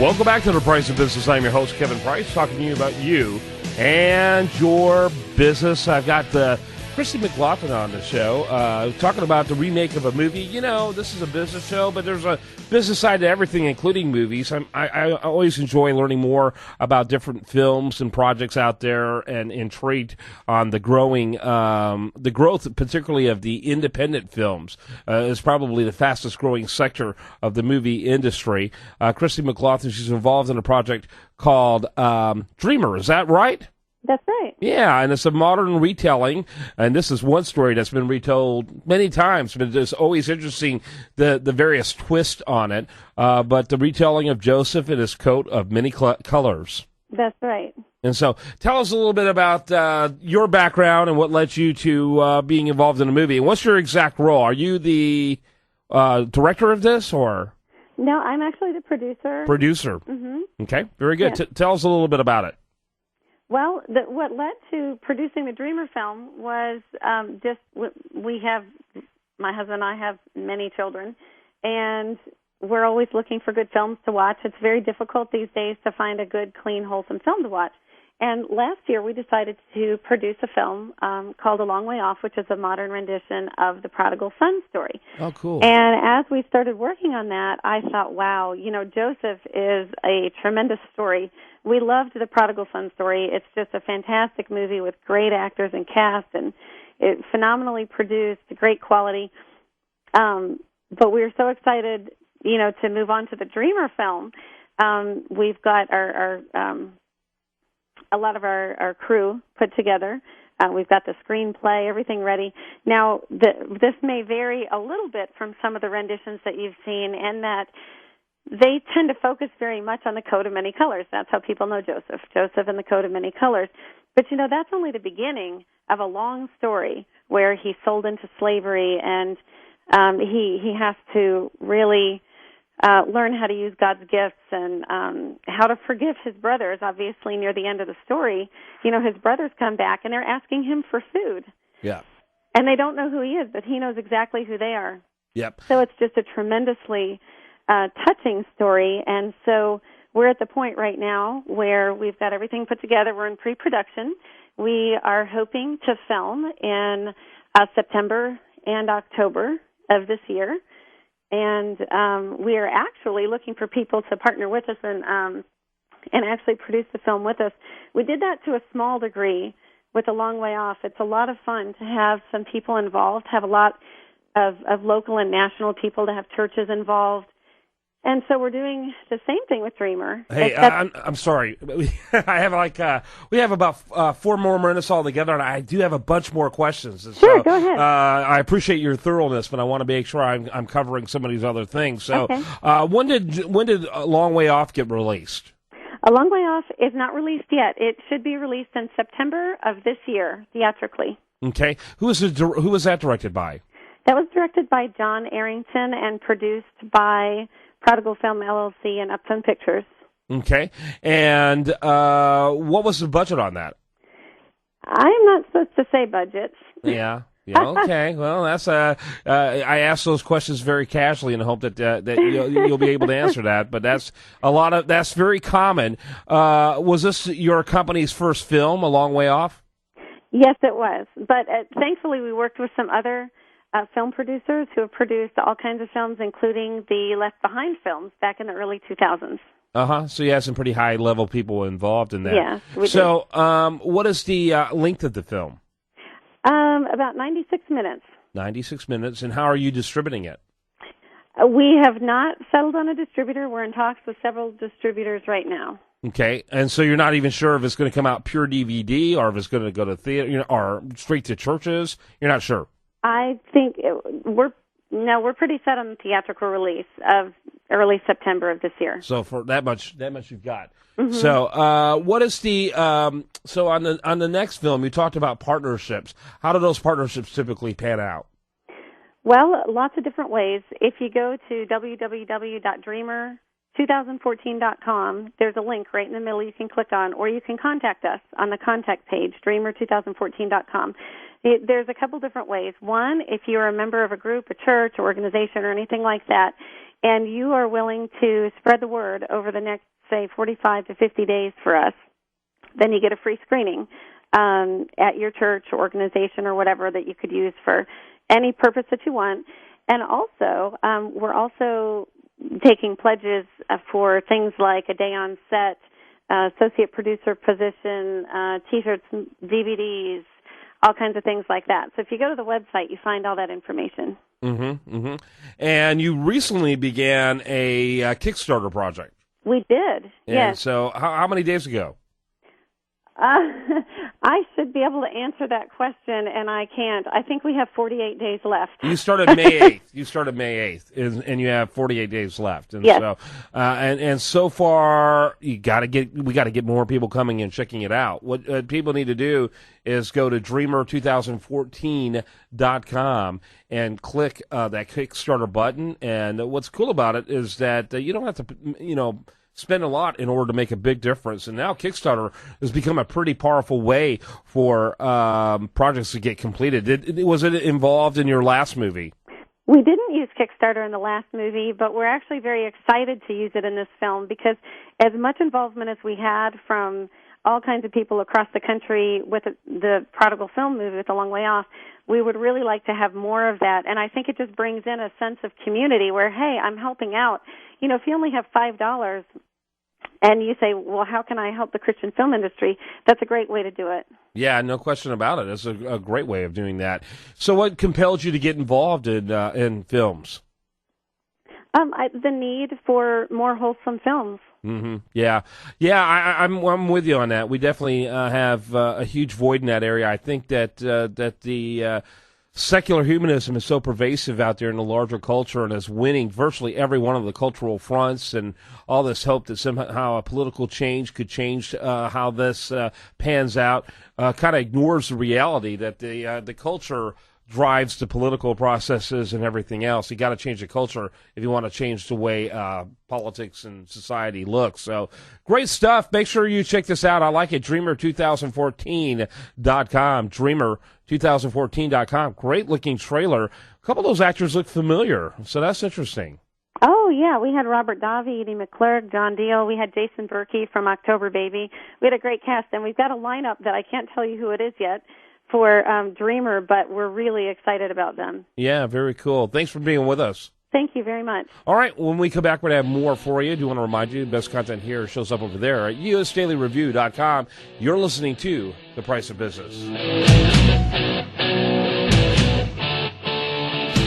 Welcome back to The Price of Business. I'm your host, Kevin Price, talking to you about you and your business. I've got Christy McGlothlin on the show, talking about the remake of a movie. You know, this is a business show, but there's a business side to everything, including movies. I always enjoy learning more about different films and projects out there, and intrigued on the growth, particularly of the independent films, is probably the fastest growing sector of the movie industry. Christy McGlothlin, she's involved in a project called Dreamer. Is that right? That's right. Yeah, and it's a modern retelling, and this is one story that's been retold many times, but it's always interesting, the various twists on it, but the retelling of Joseph in his coat of many colors. That's right. And so tell us a little bit about your background and what led you to being involved in a movie. And what's your exact role? Are you the director of this, or? No, I'm actually the producer. Producer. Mm-hmm. Okay, very good. Yeah. Tell us a little bit about it. Well, what led to producing the Dreamer film was my husband and I have many children, and we're always looking for good films to watch. It's very difficult these days to find a good, clean, wholesome film to watch. And last year we decided to produce a film called A Long Way Off, which is a modern rendition of the Prodigal Son story. Oh, cool. And as we started working on that, I thought, wow, Joseph is a tremendous story. We loved the Prodigal Son story. It's just a fantastic movie with great actors and cast, and it's phenomenally produced, great quality. But we were so excited, to move on to the Dreamer film. We've got a lot of our crew put together. We've got the screenplay, everything ready. Now, this may vary a little bit from some of the renditions that you've seen, in that they tend to focus very much on the coat of many colors. That's how people know Joseph and the coat of many colors. But, that's only the beginning of a long story where he's sold into slavery, and he has to really learn how to use God's gifts and how to forgive his brothers. Obviously, near the end of the story, his brothers come back and they're asking him for food. Yeah. And they don't know who he is, but he knows exactly who they are. Yep. So it's just a tremendously touching story. And so we're at the point right now where we've got everything put together. We're in pre-production. We are hoping to film in September and October of this year. And we are actually looking for people to partner with us and actually produce the film with us. We did that to a small degree with A Long Way Off. It's a lot of fun to have some people involved, have a lot of local and national people, to have churches involved. And so we're doing the same thing with Dreamer. Hey, I'm sorry. I have we have about 4 more minutes altogether, and I do have a bunch more questions. And sure, so, go ahead. I appreciate your thoroughness, but I want to make sure I'm covering some of these other things. So, okay. When did A Long Way Off get released? A Long Way Off is not released yet. It should be released in September of this year, theatrically. Okay. Who was that directed by? That was directed by John Arrington and produced by Prodigal Film LLC and Upton Pictures. Okay. And what was the budget on that? I'm not supposed to say budgets. Yeah. Yeah. Okay. Well, that's I ask those questions very casually in the hope that you'll be able to answer that. But that's very common. Was this your company's first film, A Long Way Off? Yes, it was. But thankfully, we worked with some other film producers who have produced all kinds of films, including the Left Behind films back in the early 2000s. Uh-huh. So you had some pretty high-level people involved in that. Yeah, we did. So what is the length of the film? About 96 minutes. 96 minutes. And how are you distributing it? We have not settled on a distributor. We're in talks with several distributors right now. Okay. And so you're not even sure if it's going to come out pure DVD or if it's going to go to theater or straight to churches? You're not sure? I think we're pretty set on the theatrical release of early September of this year. So for that much you've got. Mm-hmm. So what is the so on the next film you talked about partnerships. How do those partnerships typically pan out? Well, lots of different ways. If you go to www.dreamer2014.com, there's a link right in the middle you can click on, or you can contact us on the contact page, dreamer2014.com. There's a couple different ways. One, if you're a member of a group, a church, or organization, or anything like that, and you are willing to spread the word over the next say 45 to 50 days for us, then you get a free screening at your church or organization or whatever that you could use for any purpose that you want. And also, we're also taking pledges for things like a day on set, associate producer position, T-shirts, DVDs, all kinds of things like that. So if you go to the website, you find all that information. Mm-hmm, mm-hmm. And you recently began a Kickstarter project. We did, yes. So how many days ago? I should be able to answer that question, and I can't. I think we have 48 days left. You started May 8th. And you have 48 days left. And yes. So, and so far, we got to get more people coming and checking it out. What people need to do is go to dreamer2014.com and click that Kickstarter button. And what's cool about it is that you don't have to, spend a lot in order to make a big difference. And now Kickstarter has become a pretty powerful way for projects to get completed. Was it involved in your last movie? We didn't use Kickstarter in the last movie, but we're actually very excited to use it in this film because as much involvement as we had from all kinds of people across the country with the Prodigal Film movie with A Long Way Off, we would really like to have more of that. And I think it just brings in a sense of community where, hey, I'm helping out. If you only have $5 and you say, well, how can I help the Christian film industry? That's a great way to do it. Yeah, no question about it. It's a great way of doing that. So what compelled you to get involved in films? The need for more wholesome films. Mm-hmm. Yeah. I'm with you on that. We definitely have a huge void in that area. I think that the secular humanism is so pervasive out there in the larger culture and is winning virtually every one of the cultural fronts, and all this hope that somehow a political change could change how this pans out kind of ignores the reality that the culture drives the political processes and everything else. You got to change the culture if you want to change the way politics and society looks. So great stuff. Make sure you check this out. I like it. Dreamer2014.com. Dreamer2014.com. Great looking trailer. A couple of those actors look familiar, so that's interesting. Oh, yeah. We had Robert Davi, Edie McClurg, John Deal. We had Jason Berkey from October Baby. We had a great cast, and we've got a lineup that I can't tell you who it is yet for Dreamer, but we're really excited about them. Yeah, very cool. Thanks for being with us. Thank you very much. All right, when we come back, we're going to have more for you. I do want to remind you, the best content here shows up over there at usdailyreview.com. You're listening to The Price of Business.